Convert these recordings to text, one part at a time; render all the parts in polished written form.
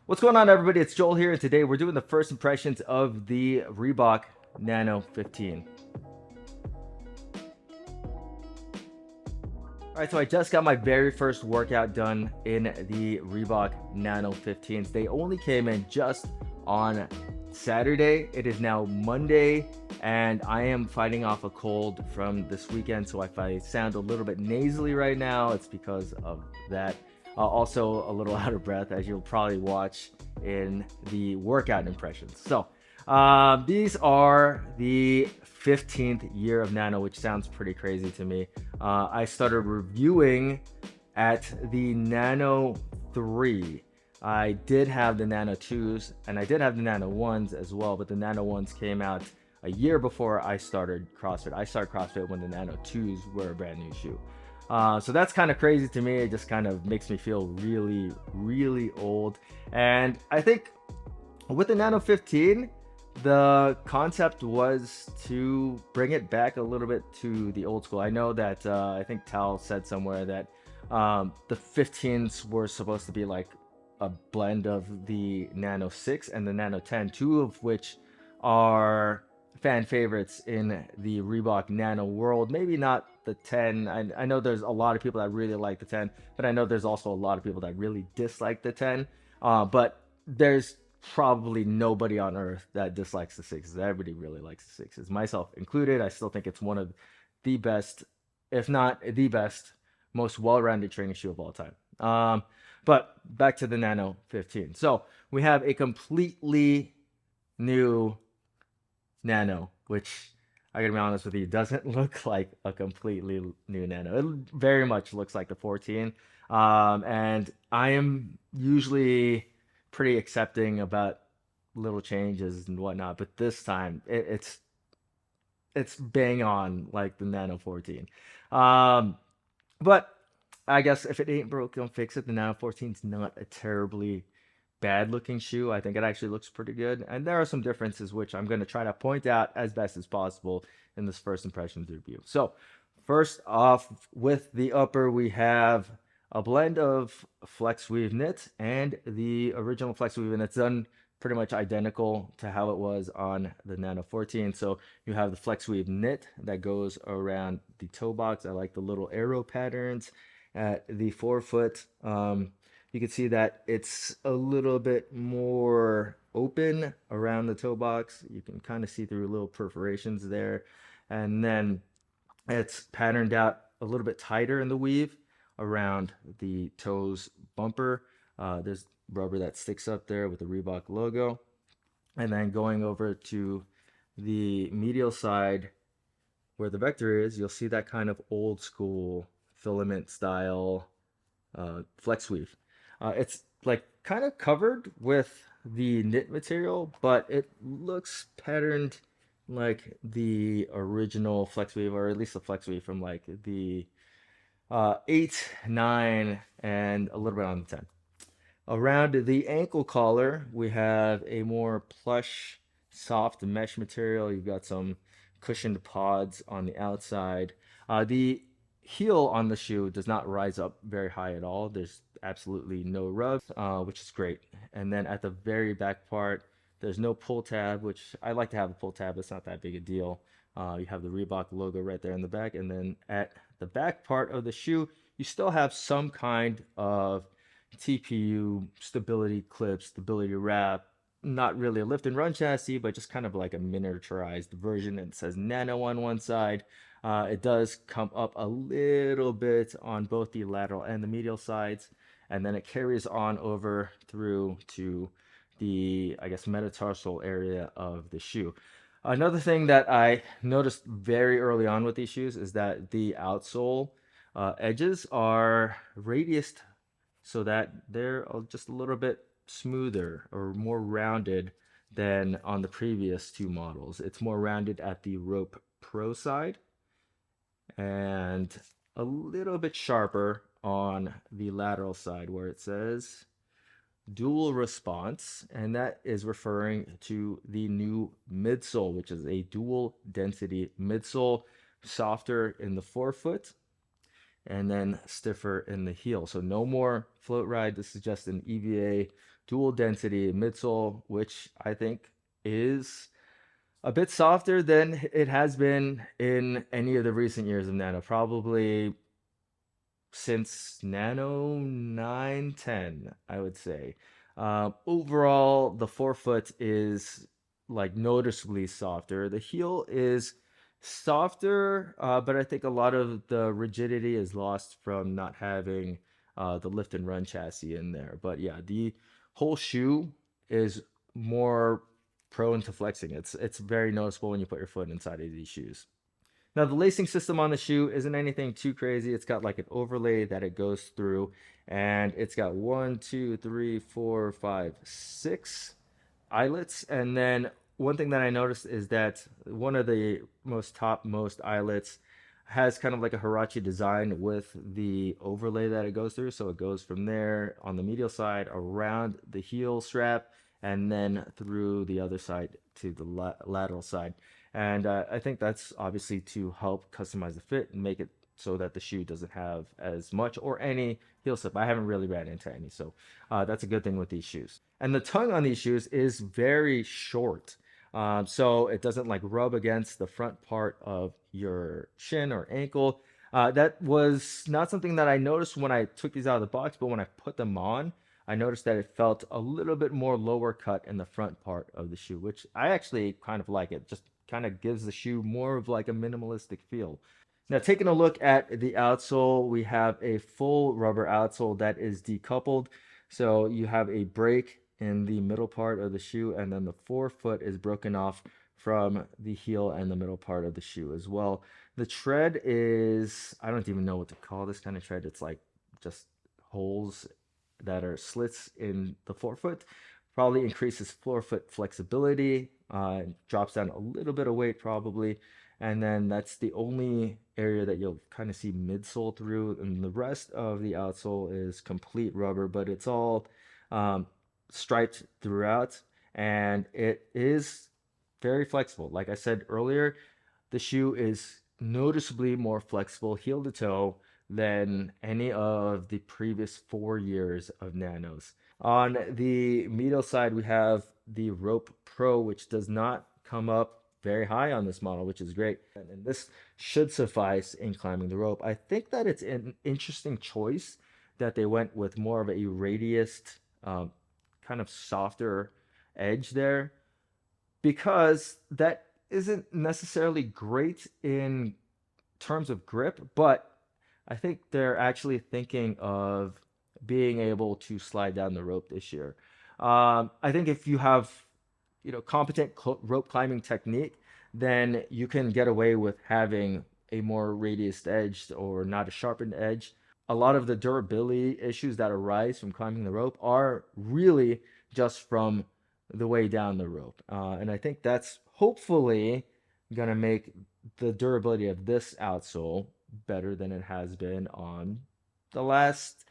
What's going on, everybody? It's Joel here, and today we're doing the first impressions of the Reebok Nano 15. All right, so I just got my very first workout done in the Reebok Nano 15s. They only came in just on Saturday. It is now Monday, and I am fighting off a cold from this weekend. So if I sound a little bit nasally right now, it's because of that. Also, a little out of breath, as you'll probably watch in the workout impressions. These are the 15th year of Nano, which sounds pretty crazy to me. I started reviewing at the Nano 3. I did have the Nano 2s and I did have the Nano 1s as well, but the Nano 1s came out a year before I started CrossFit. I started CrossFit when the Nano 2s were a brand new shoe. So that's kind of crazy to me. It just kind of makes me feel really, really old. And I think with the Nano 15, the concept was to bring it back a little bit to the old school. I know that I think Tal said somewhere that the 15s were supposed to be like a blend of the Nano 6 and the Nano 10, two of which are fan favorites in the Reebok Nano world. Maybe not the 10. I know there's a lot of people that really like the 10, but I know there's also a lot of people that really dislike the 10. But there's probably nobody on earth that dislikes the sixes. Everybody really likes the sixes, myself included. I still think it's one of the best, if not the best, most well-rounded training shoe of all time. But back to the Nano 15. So we have a completely new Nano, which I gotta be honest with you, doesn't look like a completely new Nano. It very much looks like the 14. And I am usually pretty accepting about little changes and whatnot, but this time it's bang on like the Nano 14. Um, but I guess if it ain't broke, don't fix it. The Nano 14 is not a terribly bad looking shoe. I think it actually looks pretty good. And there are some differences which I'm going to try to point out as best as possible in this first impressions review. So, first off, with the upper, we have a blend of flex weave knit and the original flex weave, and it's done pretty much identical to how it was on the Nano 14. So you have the flex weave knit that goes around the toe box. I like the little arrow patterns at the forefoot. You can see that it's a little bit more open around the toe box. You can kind of see through little perforations there. And then it's patterned out a little bit tighter in the weave around the toes bumper. There's rubber that sticks up there with the Reebok logo. And then going over to the medial side where the vector is, you'll see that kind of old school filament style flex weave. It's like kind of covered with the knit material, but it looks patterned like the original flex weave, or at least the flex weave from like the 8, 9, and a little bit on the 10. Around the ankle collar, we have a more plush, soft mesh material. You've got some cushioned pods on the outside. The heel on the shoe does not rise up very high at all. There's absolutely no rub, which is great. And then at the very back part, there's no pull tab, which I like to have a pull tab. It's not that big a deal. You have the Reebok logo right there in the back. And then at the back part of the shoe, you still have some kind of TPU, stability clip, stability wrap. Not really a lift and run chassis, but just kind of like a miniaturized version. It says Nano on one side. It does come up a little bit on both the lateral and the medial sides, and then it carries on over through to the, I guess, metatarsal area of the shoe. Another thing that I noticed very early on with these shoes is that the outsole edges are radiused so that they're just a little bit smoother or more rounded than on the previous two models. It's more rounded at the Rope Pro side and a little bit sharper on the lateral side where it says dual response, and that is referring to the new midsole, which is a dual density midsole, softer in the forefoot and then stiffer in the heel. So no more float ride. This is just an EVA dual density midsole, which I think is a bit softer than it has been in any of the recent years of Nano. Probably since Nano 910, I would say. Overall, the forefoot is like noticeably softer. The heel is softer, but I think a lot of the rigidity is lost from not having the lift and run chassis in there. But yeah, the whole shoe is more prone to flexing. It's very noticeable when you put your foot inside of these shoes. Now, the lacing system on the shoe isn't anything too crazy. It's got like an overlay that it goes through, and it's got one, two, three, four, five, six eyelets. And then one thing that I noticed is that one of the most eyelets has kind of like a Hirachi design with the overlay that it goes through. So it goes from there on the medial side around the heel strap and then through the other side to the lateral side. And I think that's obviously to help customize the fit and make it so that the shoe doesn't have as much or any heel slip. I haven't really ran into any, so that's a good thing with these shoes. And the tongue on these shoes is very short. So it doesn't like rub against the front part of your shin or ankle. That was not something that I noticed when I took these out of the box, but when I put them on, I noticed that it felt a little bit more lower cut in the front part of the shoe, which I actually kind of like. It just kind of gives the shoe more of like a minimalistic feel. Now, taking a look at the outsole, we have a full rubber outsole that is decoupled. So you have a break in the middle part of the shoe, and then the forefoot is broken off from the heel and the middle part of the shoe as well. The tread is, I don't even know what to call this kind of tread. It's like just holes that are slits in the forefoot. Probably increases forefoot flexibility, drops down a little bit of weight probably, and then that's the only area that you'll kind of see midsole through, and the rest of the outsole is complete rubber, but it's all um, striped throughout, and it is very flexible. Like I said earlier, the shoe is noticeably more flexible heel to toe than any of the previous 4 years of Nanos. On the medial side, we have the Rope Pro, which does not come up very high on this model, which is great. And this should suffice in climbing the rope. I think that it's an interesting choice that they went with more of a radiused, kind of softer edge there, because that isn't necessarily great in terms of grip, but I think they're actually thinking of being able to slide down the rope this year. I think if you have, competent rope climbing technique, then you can get away with having a more radiused edge or not a sharpened edge. A lot of the durability issues that arise from climbing the rope are really just from the way down the rope. And I think that's hopefully going to make the durability of this outsole better than it has been on the last.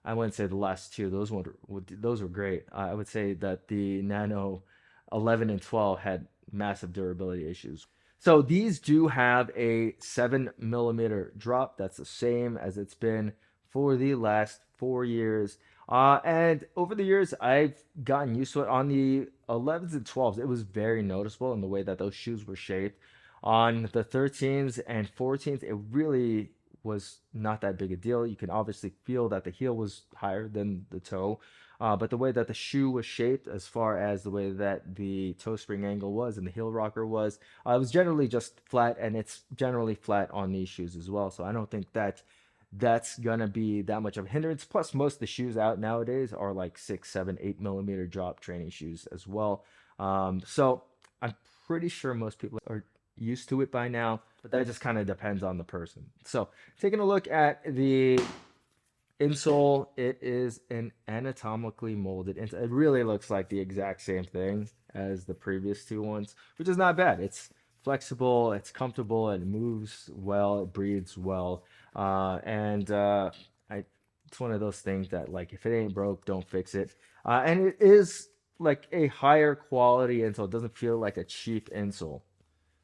I wouldn't say the last two. Those were great. I would say that the Nano 11 and 12 had massive durability issues. So these do have a 7 millimeter drop. That's the same as it's been for the last 4 years. And over the years, I've gotten used to it. On the 11s and 12s, it was very noticeable in the way that those shoes were shaped. On the 13s and 14s, it really was not that big a deal. You can obviously feel that the heel was higher than the toe, but the way that the shoe was shaped, as far as the way that the toe spring angle was and the heel rocker was, it was generally just flat, and it's generally flat on these shoes as well. So I don't think that that's gonna be that much of a hindrance. Plus, most of the shoes out nowadays are like 6, 7, 8 millimeter drop training shoes as well. So I'm pretty sure most people are used to it by now, but that just kind of depends on the person. So taking a look at the insole, it is an anatomically molded insole. It really looks like the exact same thing as the previous two ones, which is not bad. It's flexible, it's comfortable, it moves well, it breathes well, and it's one of those things that, like, if it ain't broke, don't fix it. And it is like a higher quality insole. It doesn't feel like a cheap insole.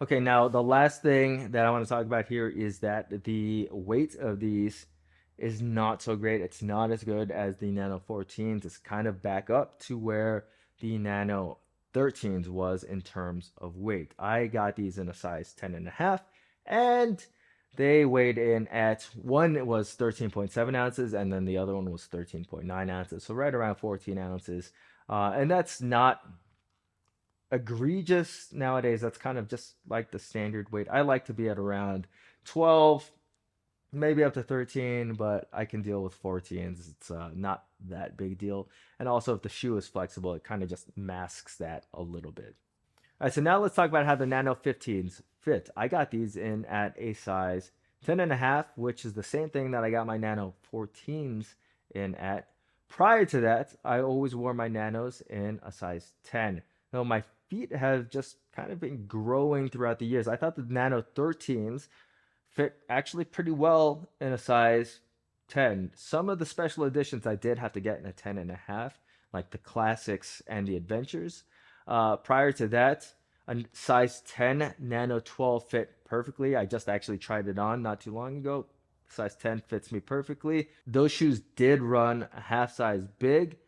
Okay, now the last thing that I want to talk about here is that the weight of these is not so great. It's not as good as the Nano 14s. It's kind of back up to where the Nano 13s was in terms of weight. I got these in a size 10 and a half, and they weighed in at one, it was 13.7 ounces, and then the other one was 13.9 ounces. So right around 14 ounces. And that's not egregious nowadays. That's kind of just like the standard weight. I like to be at around 12, maybe up to 13, but I can deal with 14s. It's not that big deal. And also, if the shoe is flexible, it kind of just masks that a little bit. All right, so now let's talk about how the Nano 15s fit. I got these in at a size 10 and a half, which is the same thing that I got my Nano 14s in at. Prior to that, I always wore my Nanos in a size 10. Though my feet have just kind of been growing throughout the years. I thought the Nano 13s fit actually pretty well in a size 10. Some of the special editions I did have to get in a 10 and a half, like the classics and the adventures. Prior to that, a size 10 Nano 12 fit perfectly. I just actually tried it on not too long ago. Size 10 fits me perfectly. Those shoes did run a half size big.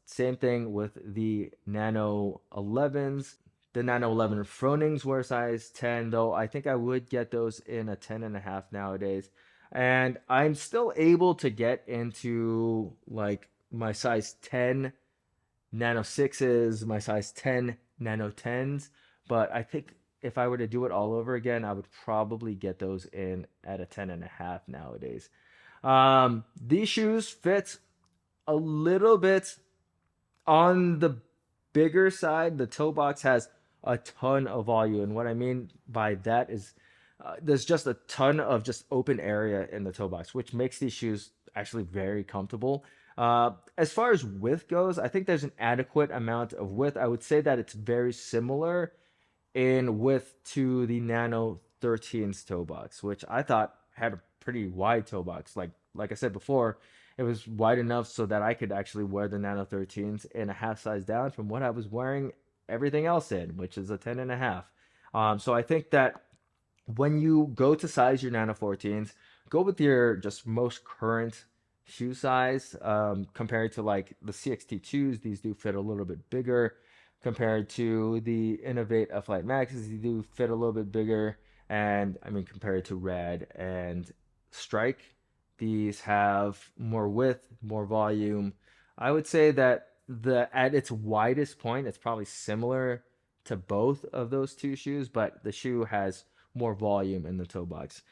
Same thing with the Nano 11s. The Nano 11 Fronings were size 10, though I think I would get those in a 10 and a half nowadays. And I'm still able to get into like my size 10 Nano 6s, my size 10 Nano 10s, but I think if I were to do it all over again, I would probably get those in at a 10 and a half nowadays. These shoes fit a little bit on the bigger side. The toe box has a ton of volume, and what I mean by that is there's just a ton of just open area in the toe box, which makes these shoes actually very comfortable. As far as width goes, I think there's an adequate amount of width. I would say that it's very similar in width to the Nano 13's toe box, which I thought had a pretty wide toe box. Like I said before, it was wide enough so that I could actually wear the Nano 13s in a half size down from what I was wearing everything else in, which is a 10 and a half. So I think that when you go to size your Nano 14s, go with your just most current shoe size compared to like the CXT2s. These do fit a little bit bigger compared to the Innovate F-Lite Maxes. They do fit a little bit bigger. And I mean, compared to Red and Strike, these have more width, more volume. I would say that the at its widest point, it's probably similar to both of those two shoes, but the shoe has more volume in the toe box.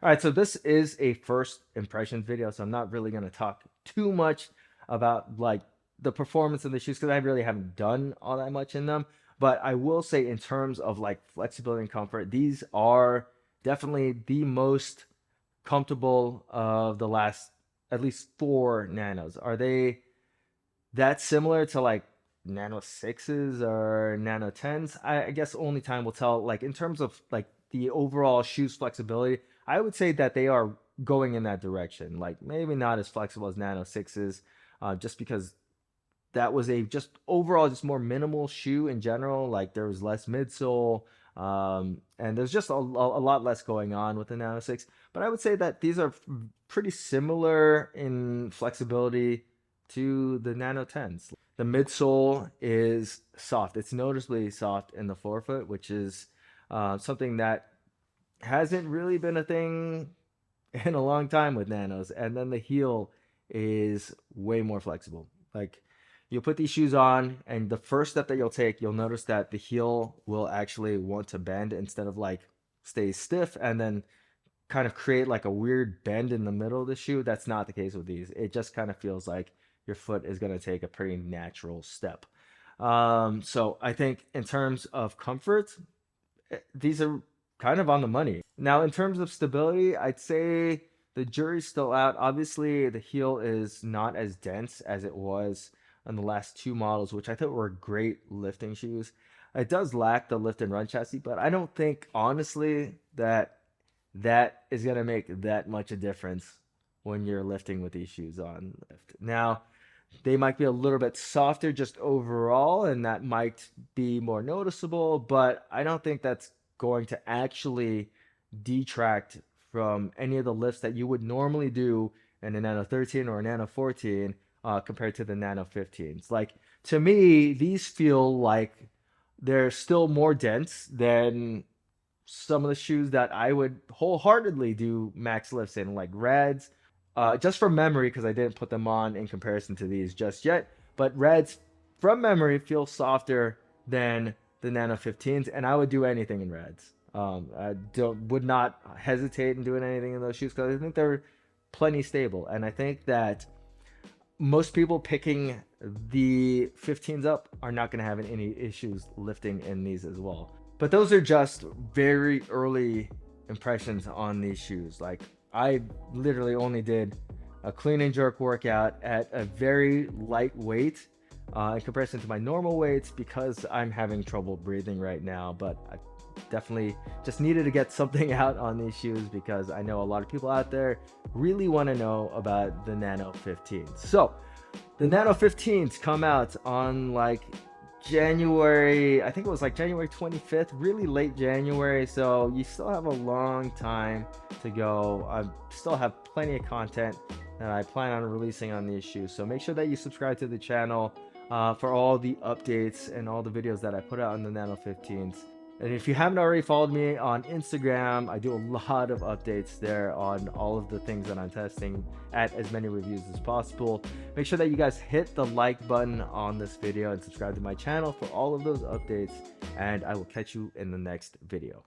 All right, so this is a first impressions video, so I'm not really going to talk too much about like the performance of the shoes because I really haven't done all that much in them. But I will say, in terms of like flexibility and comfort, these are definitely the most comfortable of the last at least four Nanos. Are they that similar to like Nano 6s or Nano 10s? I guess only time will tell. Like in terms of like the overall shoes flexibility, I would say that they are going in that direction. Like maybe not as flexible as Nano 6s, just because that was a just overall just more minimal shoe in general. Like there was less midsole, and there's just a lot less going on with the Nano 6. But I would say that these are pretty similar in flexibility to the Nano 10s. The midsole is soft. It's noticeably soft in the forefoot, which is something that hasn't really been a thing in a long time with Nanos. And then the heel is way more flexible. Like you'll put these shoes on, and the first step that you'll take, you'll notice that the heel will actually want to bend instead of like stay stiff and then kind of create like a weird bend in the middle of the shoe. That's not the case with these. It just kind of feels like your foot is going to take a pretty natural step. So I think in terms of comfort, these are kind of on the money. Now, in terms of stability, I'd say the jury's still out. Obviously, the heel is not as dense as it was on the last two models, which I thought were great lifting shoes. It does lack the lift and run chassis, but I don't think, honestly, that that is going to make that much a difference when you're lifting with these shoes on. Now, they might be a little bit softer just overall, and that might be more noticeable, but I don't think that's going to actually detract from any of the lifts that you would normally do in a Nano 13 or a Nano 14 compared to the Nano 15s. Like, to me, these feel like they're still more dense than some of the shoes that I would wholeheartedly do max lifts in, like Reds. Just from memory, because I didn't put them on in comparison to these just yet. But Reds, from memory, feel softer than the Nano 15s, and I would do anything in Reds. I would not hesitate in doing anything in those shoes because I think they're plenty stable, and I think that most people picking the 15s up are not going to have any issues lifting in these as well. But those are just very early impressions on these shoes. Like, I literally only did a clean and jerk workout at a very light weight in comparison to my normal weights because I'm having trouble breathing right now. But I definitely just needed to get something out on these shoes because I know a lot of people out there really want to know about the Nano 15s. So the Nano 15s come out on like January, I think it was like January 25th, really late January. So you still have a long time to go. I still have plenty of content that I plan on releasing on these shoes. So make sure that you subscribe to the channel for all the updates and all the videos that I put out on the Nano 15s. And if you haven't already followed me on Instagram, I do a lot of updates there on all of the things that I'm testing at as many reviews as possible. Make sure that you guys hit the like button on this video and subscribe to my channel for all of those updates. And I will catch you in the next video.